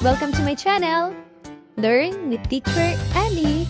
Welcome to my channel, Learn with Teacher Annie.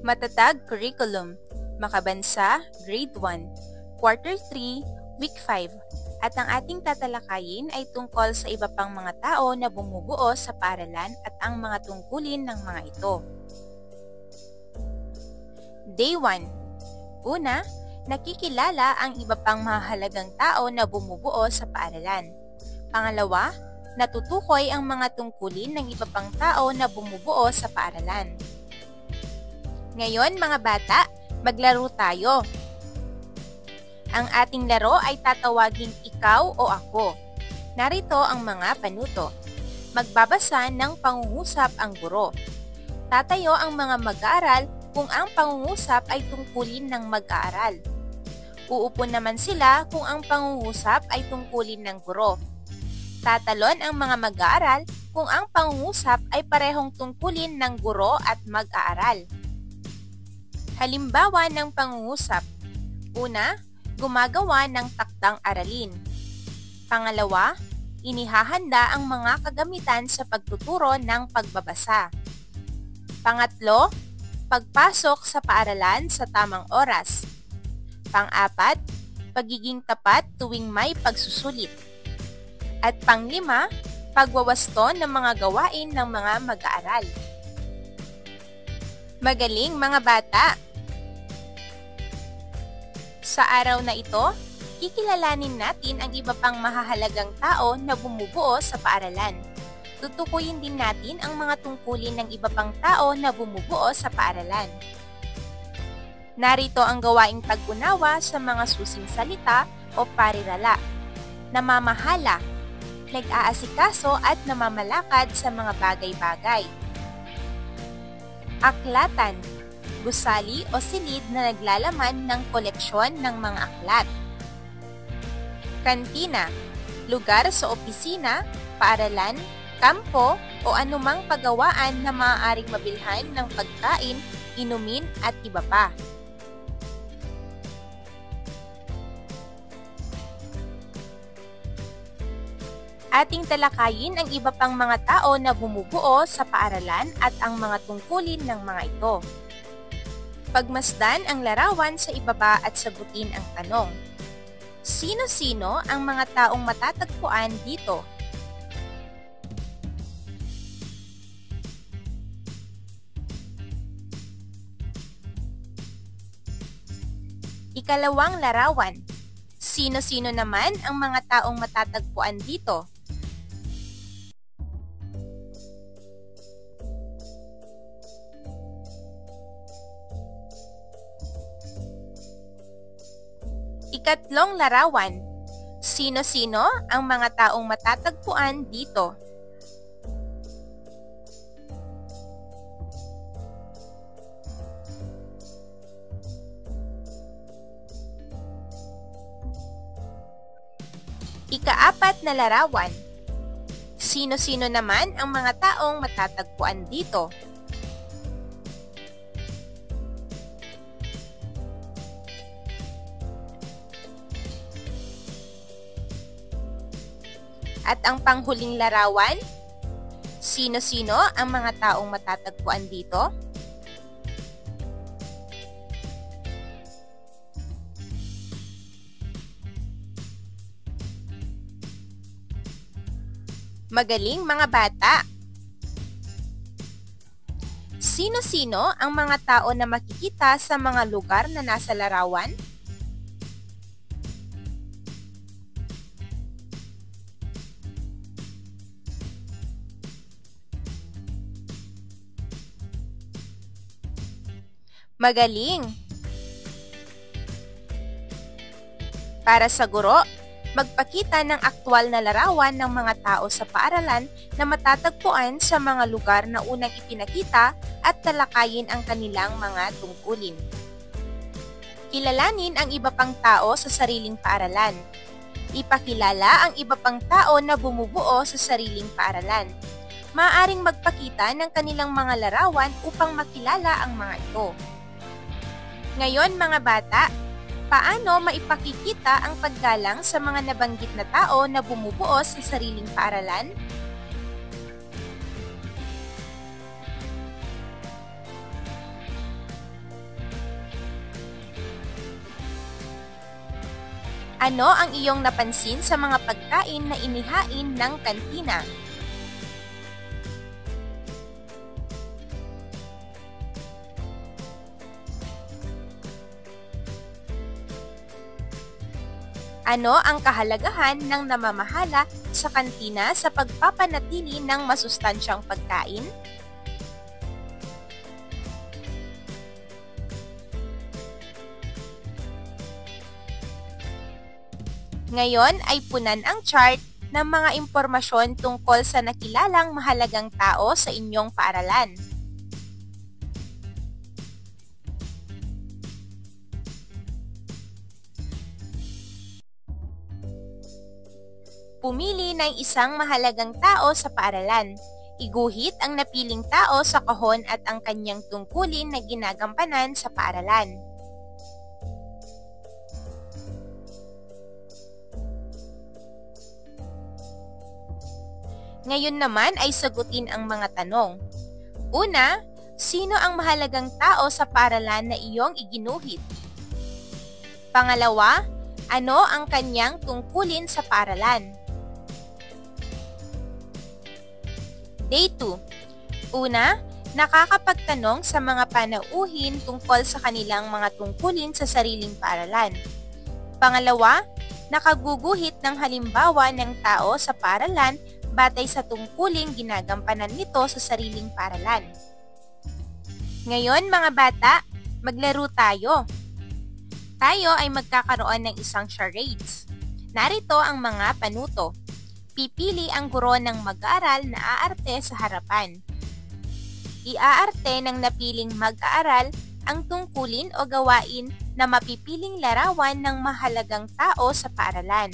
Matatag Curriculum, Makabansa, Grade 1, Quarter 3, Week 5. At ang ating tatalakayin ay tungkol sa iba pang mga tao na bumubuo sa paaralan at ang mga tungkulin ng mga ito. Day 1. Una, nakikilala ang iba pang mahalagang tao na bumubuo sa paaralan. Pangalawa, natutukoy ang mga tungkulin ng iba pang tao na bumubuo sa paaralan. Ngayon mga bata, maglaro tayo. Ang ating laro ay tatawagin ikaw o ako. Narito ang mga panuto. Magbabasa ng pangungusap ang guro. Tatayo ang mga mag-aaral kung ang pangungusap ay tungkulin ng mag-aaral. Uupo naman sila kung ang pangungusap ay tungkulin ng guro. Tatalon ang mga mag-aaral kung ang pangungusap ay parehong tungkulin ng guro at mag-aaral. Halimbawa ng pangungusap. Una, gumagawa ng takdang aralin. Pangalawa, inihahanda ang mga kagamitan sa pagtuturo ng pagbabasa. Pangatlo, pagpasok sa paaralan sa tamang oras. Pang-apat, pagiging tapat tuwing may pagsusulit. At panglima, pagwawasto ng mga gawain ng mga mag-aaral. Magaling mga bata! Sa araw na ito, kikilalanin natin ang iba pang mahahalagang tao na bumubuo sa paaralan. Tutukuyin din natin ang mga tungkulin ng iba pang tao na bumubuo sa paaralan. Narito ang gawaing pag-unawa sa mga susing salita o parirala. Namamahala, nag-aasikaso at namamalakad sa mga bagay-bagay. Aklatan, gusali o silid na naglalaman ng koleksyon ng mga aklat. Kantina, lugar sa opisina, paaralan, kampo o anumang pagawaan na maaaring mabilhan ng pagkain, inumin at iba pa. Ating talakayin ang iba pang mga tao na bumubuo sa paaralan at ang mga tungkulin ng mga ito. Pagmasdan ang larawan sa ibaba at sagutin ang tanong. Sino-sino ang mga taong matatagpuan dito? Ikalawang larawan. Sino-sino naman ang mga taong matatagpuan dito? Ikatlong larawan. Sino-sino ang mga taong matatagpuan dito? Ikaapat na larawan. Sino-sino naman ang mga taong matatagpuan dito? At ang panghuling larawan, sino-sino ang mga taong matatagpuan dito? Magaling mga bata! Sino-sino ang mga tao na makikita sa mga lugar na nasa larawan? Magaling! Para sa guro, magpakita ng aktwal na larawan ng mga tao sa paaralan na matatagpuan sa mga lugar na unang ipinakita at talakayin ang kanilang mga tungkulin. Kilalanin ang iba pang tao sa sariling paaralan. Ipakilala ang iba pang tao na bumubuo sa sariling paaralan. Maaaring magpakita ng kanilang mga larawan upang makilala ang mga ito. Ngayon mga bata, Paano maipakikita ang paggalang sa mga nabanggit na tao na bumubuo sa sariling paaralan? Ano ang iyong napansin sa mga pagkain na inihain ng kantina? Ano ang kahalagahan ng namamahala sa kantina sa pagpapanatili ng masustansyang pagkain? Ngayon ay punan ang chart ng mga impormasyon tungkol sa nakilalang mahalagang tao sa inyong paaralan. Pumili ng isang mahalagang tao sa paaralan. Iguhit ang napiling tao sa kahon at ang kanyang tungkulin na ginagampanan sa paaralan. Ngayon naman ay sagutin ang mga tanong. Una, sino ang mahalagang tao sa paaralan na iyong iginuhit? Pangalawa, ano ang kanyang tungkulin sa paaralan? Day 2. Una, nakakapagtanong sa mga panauhin tungkol sa kanilang mga tungkulin sa sariling paaralan. Pangalawa, nakaguguhit ng halimbawa ng tao sa paaralan batay sa tungkuling ginagampanan nito sa sariling paaralan. Ngayon mga bata, maglaro tayo. Tayo ay magkakaroon ng isang charades. Narito ang mga panuto. Pipili ang guro ng mag-aaral na aarte sa harapan. Iaarte ng napiling mag-aaral ang tungkulin o gawain na mapipiling larawan ng mahalagang tao sa paaralan.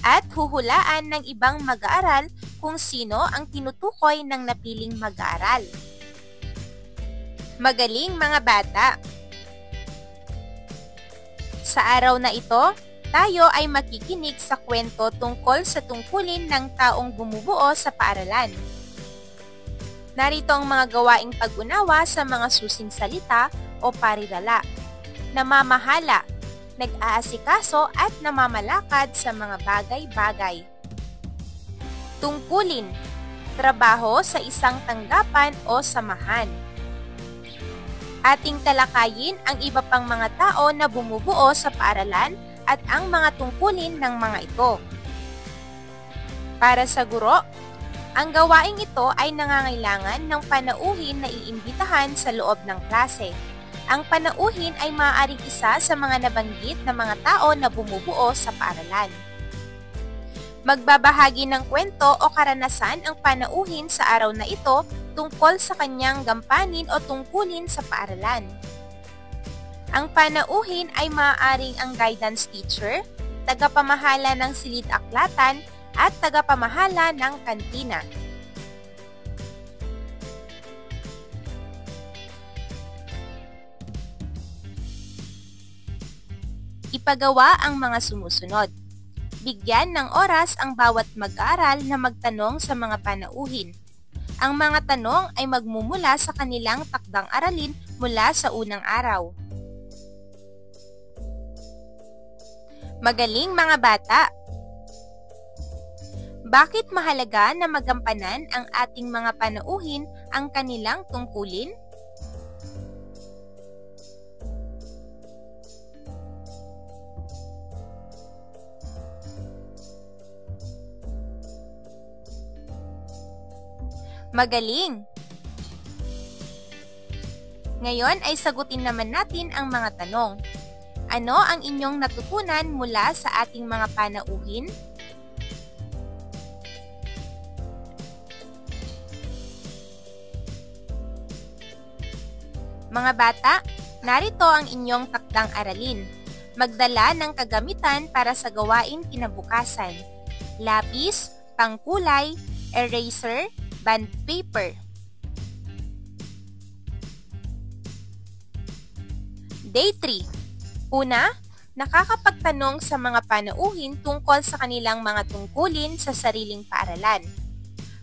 At huhulaan ng ibang mag-aaral kung sino ang tinutukoy ng napiling mag-aaral. Magaling mga bata! Sa araw na ito, tayo ay makikinig sa kwento tungkol sa tungkulin ng taong bumubuo sa paaralan. Narito ang mga gawaing pag-unawa sa mga susing salita o parirala. Namamahala, nag-aasikaso at namamalakad sa mga bagay-bagay. Tungkulin, trabaho sa isang tanggapan o samahan. Ating talakayin ang iba pang mga tao na bumubuo sa paaralan at ang mga tungkulin ng mga ito. Para sa guro, ang gawaing ito ay nangangailangan ng panauhin na iimbitahan sa loob ng klase. Ang panauhin ay maaaring isa sa mga nabanggit na mga tao na bumubuo sa paaralan. Magbabahagi ng kwento o karanasan ang panauhin sa araw na ito tungkol sa kanyang gampanin o tungkulin sa paaralan. Ang panauhin ay maaaring ang guidance teacher, tagapamahala ng silid-aklatan, at tagapamahala ng kantina. Ipagawa ang mga sumusunod. Bigyan ng oras ang bawat mag-aaral na magtanong sa mga panauhin. Ang mga tanong ay magmumula sa kanilang takdang aralin mula sa unang araw. Magaling mga bata! Bakit mahalaga na magampanan ang ating mga panauhin ang kanilang tungkulin? Magaling! Ngayon ay sagutin naman natin ang mga tanong. Ano ang inyong natutunan mula sa ating mga panauhin? Mga bata, narito ang inyong takdang aralin. Magdala ng kagamitan para sa gawain kinabukasan. Lapis, pangkulay, eraser, bond paper. Day 3. Una, nakakapagtanong sa mga panauhin tungkol sa kanilang mga tungkulin sa sariling paaralan.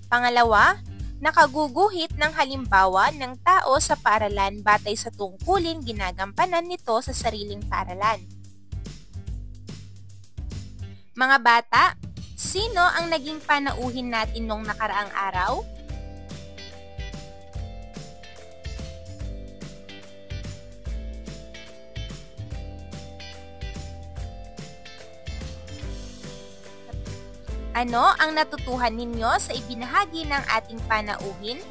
Pangalawa, nakaguguhit ng halimbawa ng tao sa paaralan batay sa tungkulin ginagampanan nito sa sariling paaralan. Mga bata, sino ang naging panauhin natin nung nakaraang araw? Ano ang natutuhan ninyo sa ibinahagi ng ating panauhin?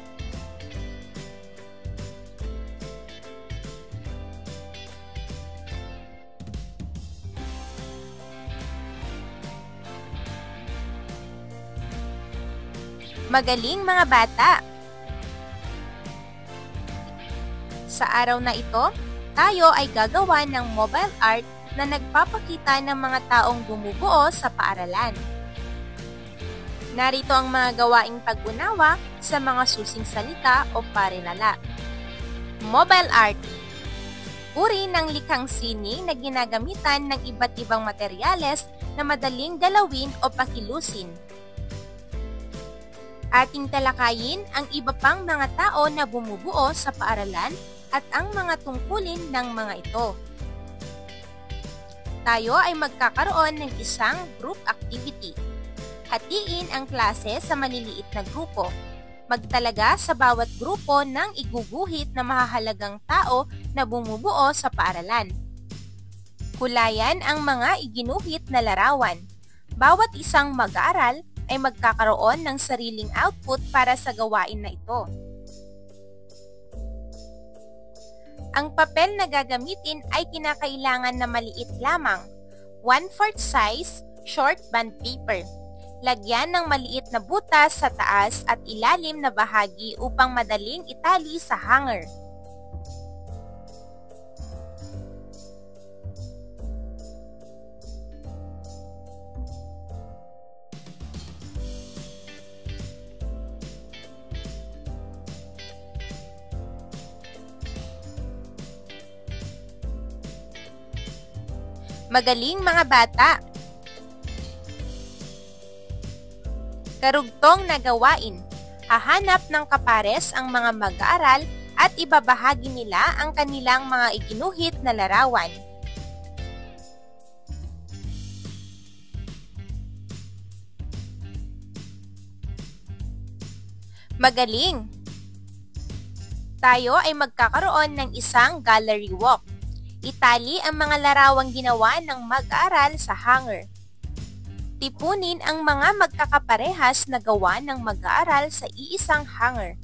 Magaling mga bata! Sa araw na ito, tayo ay gagawa ng mobile art na nagpapakita ng mga taong bumubuo sa paaralan. Narito ang mga gawaing pag-unawa sa mga susing salita o parirala. Mobile art. Uri ng likhang sining na ginagamitan ng iba't ibang materyales na madaling galawin o pakilusin. Ating talakayin ang iba pang mga tao na bumubuo sa paaralan at ang mga tungkulin ng mga ito. Tayo ay magkakaroon ng isang group activity. Hatiin ang klase sa maliliit na grupo. Magtalaga sa bawat grupo ng iguguhit na mahahalagang tao na bumubuo sa paaralan. Hulayan ang mga iginuhit na larawan. Bawat isang mag-aaral ay magkakaroon ng sariling output para sa gawain na ito. Ang papel na gagamitin ay kinakailangan na maliit lamang, 1/4 size short band paper. Lagyan ng maliit na butas sa taas at ilalim na bahagi upang madaling itali sa hanger. Magaling mga bata! Karugtong na gawain. Hahanap ng kapares ang mga mag-aaral at ibabahagi nila ang kanilang mga iginuhit na larawan. Magaling! Tayo ay magkakaroon ng isang gallery walk. Itali ang mga larawang ginawa ng mag-aaral sa hanger. Tipunin ang mga magkakaparehas na gawa ng mag-aaral sa iisang hanger.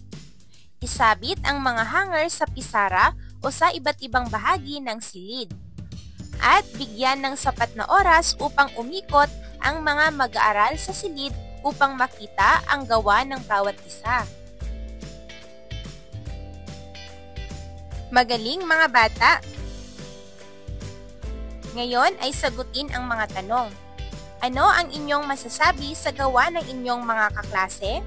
Isabit ang mga hanger sa pisara o sa iba't ibang bahagi ng silid. At bigyan ng sapat na oras upang umikot ang mga mag-aaral sa silid upang makita ang gawa ng bawat isa. Magaling mga bata! Ngayon ay sagutin ang mga tanong. Ano ang inyong masasabi sa gawa ng inyong mga kaklase?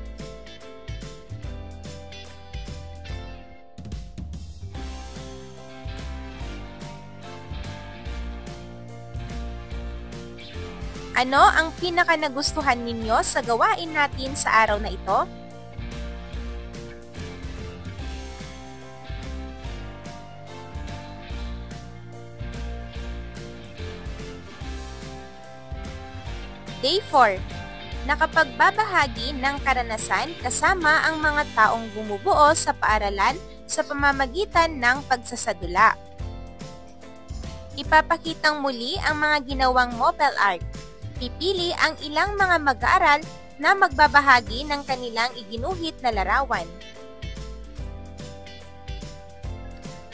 Ano ang pinaka-nagustuhan ninyo sa gawain natin sa araw na ito? Day 4. Nakapagbabahagi ng karanasan kasama ang mga taong bumubuo sa paaralan sa pamamagitan ng pagsasadula. Ipapakitang muli ang mga ginawang mobile art. Pipili ang ilang mga mag-aaral na magbabahagi ng kanilang iginuhit na larawan.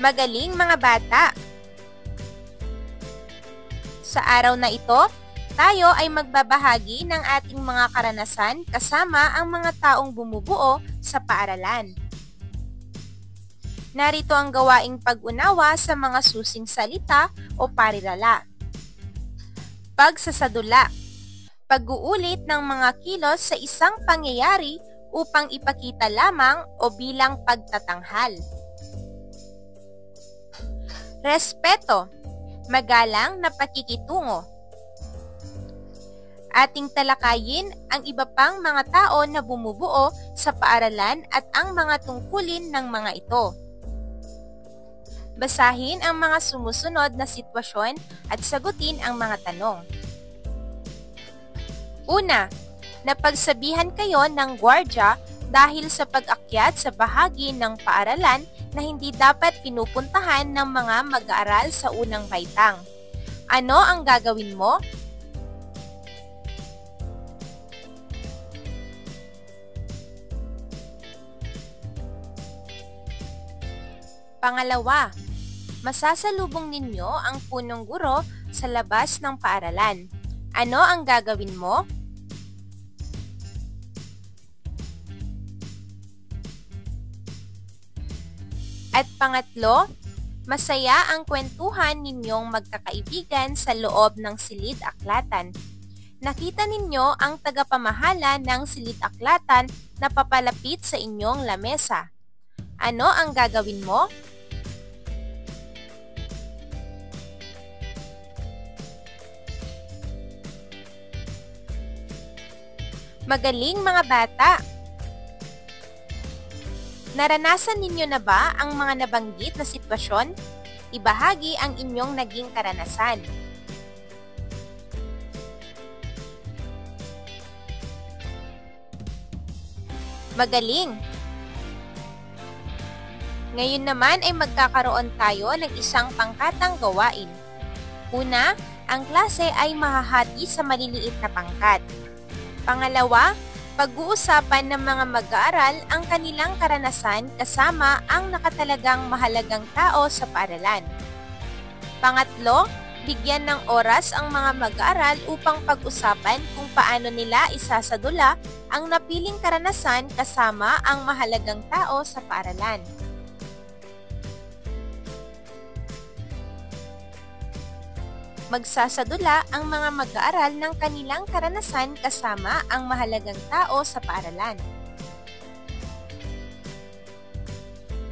Magaling mga bata! Sa araw na ito, tayo ay magbabahagi ng ating mga karanasan kasama ang mga taong bumubuo sa paaralan. Narito ang gawaing pag-unawa sa mga susing salita o parirala. Pagsasadula. Pag-uulit ng mga kilos sa isang pangyayari upang ipakita lamang o bilang pagtatanghal. Respeto. Magalang na pakikitungo. Ating talakayin ang iba pang mga tao na bumubuo sa paaralan at ang mga tungkulin ng mga ito. Basahin ang mga sumusunod na sitwasyon at sagutin ang mga tanong. Una, napagsabihan kayo ng gwardiya dahil sa pag-akyat sa bahagi ng paaralan na hindi dapat pinupuntahan ng mga mag-aaral sa unang baitang. Ano ang gagawin mo? Pangalawa, masasalubong ninyo ang punong guro sa labas ng paaralan. Ano ang gagawin mo? At pangatlo, masaya ang kwentuhan ninyong magkakaibigan sa loob ng silid-aklatan. Nakita ninyo ang tagapamahala ng silid-aklatan na papalapit sa inyong lamesa. Ano ang gagawin mo? Magaling mga bata! Naranasan ninyo na ba ang mga nabanggit na sitwasyon? Ibahagi ang inyong naging karanasan. Magaling! Ngayon naman ay magkakaroon tayo ng isang pangkatang gawain. Una, ang klase ay mahahati sa maliliit na pangkat. Pangalawa, pag-uusapan ng mga mag-aaral ang kanilang karanasan kasama ang nakatalagang mahalagang tao sa paaralan. Pangatlo, bigyan ng oras ang mga mag-aaral upang pag-usapan kung paano nila isasadula ang napiling karanasan kasama ang mahalagang tao sa paaralan. Magsasadula ang mga mag-aaral ng kanilang karanasan kasama ang mahalagang tao sa paaralan.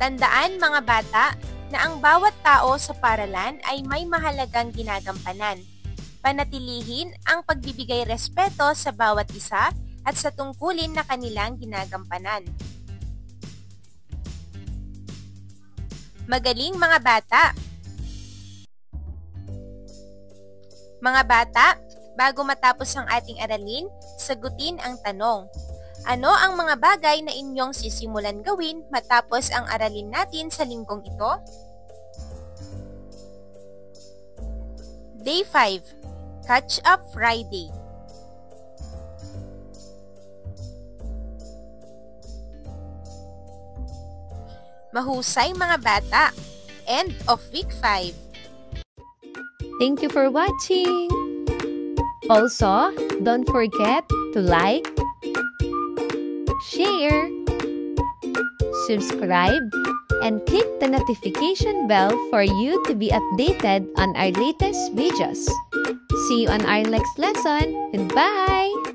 Tandaan mga bata na ang bawat tao sa paaralan ay may mahalagang ginagampanan. Panatilihin ang pagbibigay respeto sa bawat isa at sa tungkulin na kanilang ginagampanan. Magaling mga bata! Mga bata, bago matapos ang ating aralin, sagutin ang tanong. Ano ang mga bagay na inyong sisimulan gawin matapos ang aralin natin sa linggong ito? Day 5, Catch Up Friday. Mahusay mga bata! End of week 5. Thank you for watching! Also, don't forget to like, share, subscribe, and click the notification bell for you to be updated on our latest videos. See you on our next lesson. Goodbye!